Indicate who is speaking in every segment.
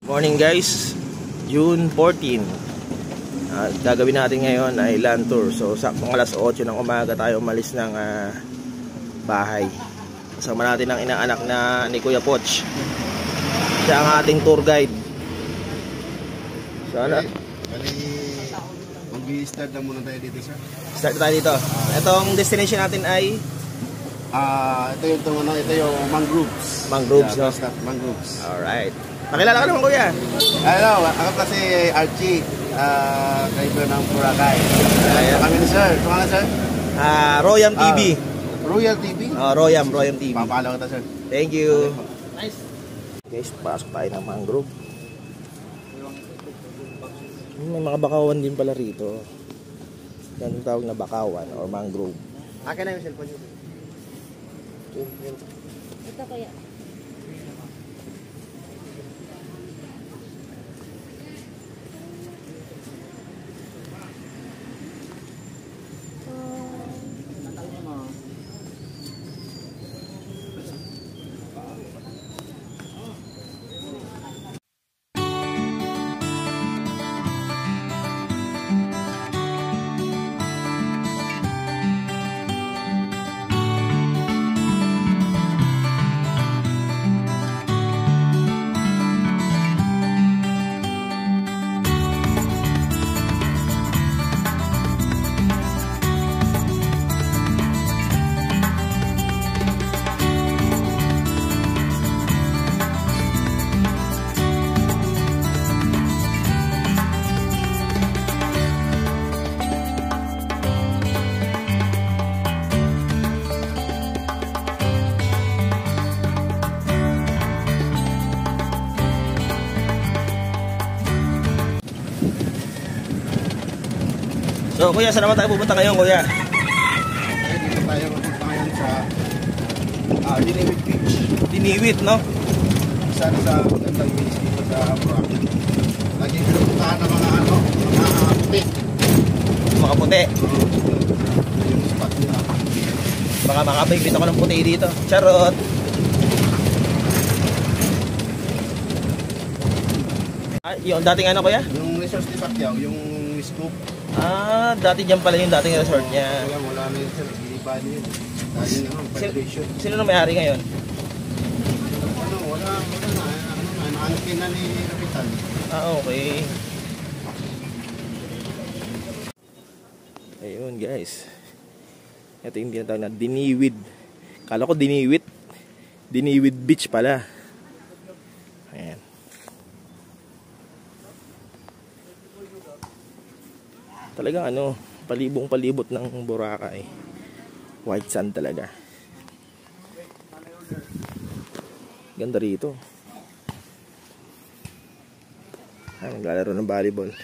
Speaker 1: Morning guys, June 14. Gagawin natin ngayon ay land tour. So saktong alas 8 ng umaga tayo umalis ng bahay. Kasama natin ang inaanak na ni Kuya Poch. Siya ang ating tour guide. Sana
Speaker 2: mag-i-start na muna tayo dito, sir.
Speaker 1: Start tayo dito. Itong destination natin ay
Speaker 2: ito yung mangroves.
Speaker 1: Mangroves,
Speaker 2: yeah,
Speaker 1: no?
Speaker 2: Mangroves.
Speaker 1: Alright. Pakilala ka naman, Kuya.
Speaker 2: Hello, ako kasi Archie, kaibigan ng Boracay. Kami ni sir. Ito nga sir?
Speaker 1: Royam TV.
Speaker 2: Royal TV?
Speaker 1: Royam TV.
Speaker 2: Papalo kita, sir.
Speaker 1: Thank you. Nice. Guys, pasok tayo ng mangrove. May mga bakawan din pala rito. Yan yung tawag na bakawan or mangrove.
Speaker 2: Akin na yung cellphone nyo.
Speaker 3: Ito kaya.
Speaker 1: So Kuya, saan naman tayo pupunta ngayon, Kuya?
Speaker 2: Dito tayo pupunta ngayon sa Diniwit Beach.
Speaker 1: Diniwit, no?
Speaker 2: Isa na sa magandang beach dito sa Boracay. Laging pinupuntahan ng mga puti.
Speaker 1: Mga puti.
Speaker 2: Yung spot nila.
Speaker 1: Baka makapagpita ko ng puti dito. Charot! Yung dating ano, Kuya?
Speaker 2: Yung resort ni Pacquiao, yung scoop.
Speaker 1: Dati dyan pala yung dating resort niya.
Speaker 2: Wala na yun, sir. Giniba niyo yun. Dahil vibration.
Speaker 1: Sino na may-ari ngayon?
Speaker 2: Wala na. Naangkin na ni Kapitan.
Speaker 1: Okay. Ayun guys. Ito yung tinatawag na Diniwid. Kala ko Diniwit. Diniwid Beach pala. Ayan. Talagang palibong-palibot ng Boracay. White sand talaga. Ganda rito. Naglalaro ng volleyball.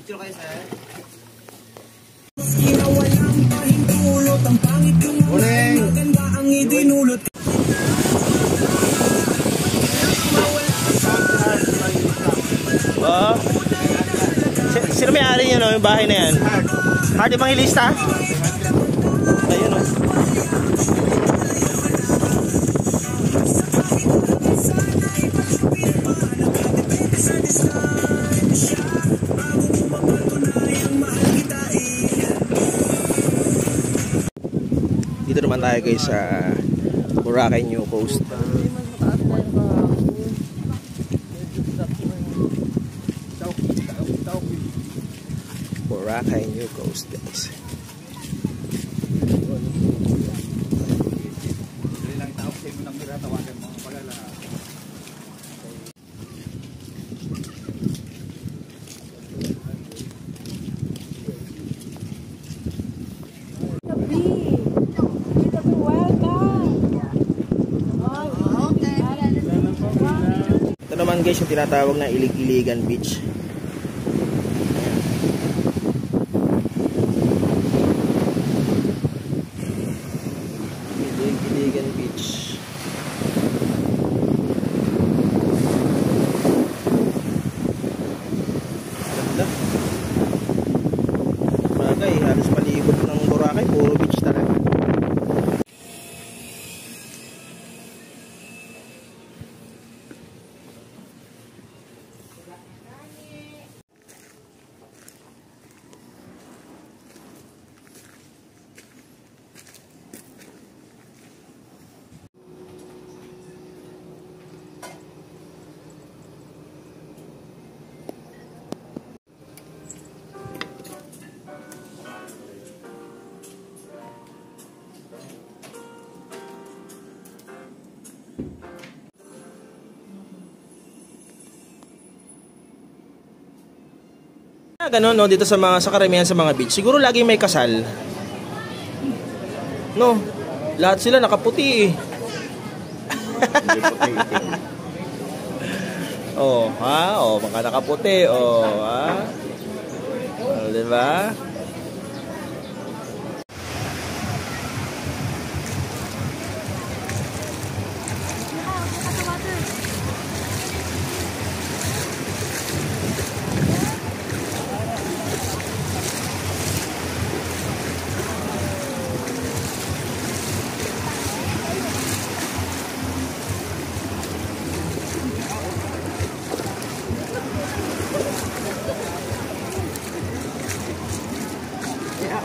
Speaker 2: Picture kayo, sir. Morning!
Speaker 1: Boracay na yan. Hard Evangelista? Ayun o. Dito naman tayo guys sa Boracay New Coast. Boracay New Coast guys. Ito naman guys yung tinatawag na Ilig-Iligan Beach. Ilig-Iligan Beach. Ganda. Bagay, halos palibot ng Boracay, puro beach talaga. Ganon no, dito sa karamihan sa mga beach. Siguro lagi may kasal. No. Lahat sila nakaputi eh. Oh, ha? Oh, mga nakaputi. Oh, ha? Oh, di ba? Yeah.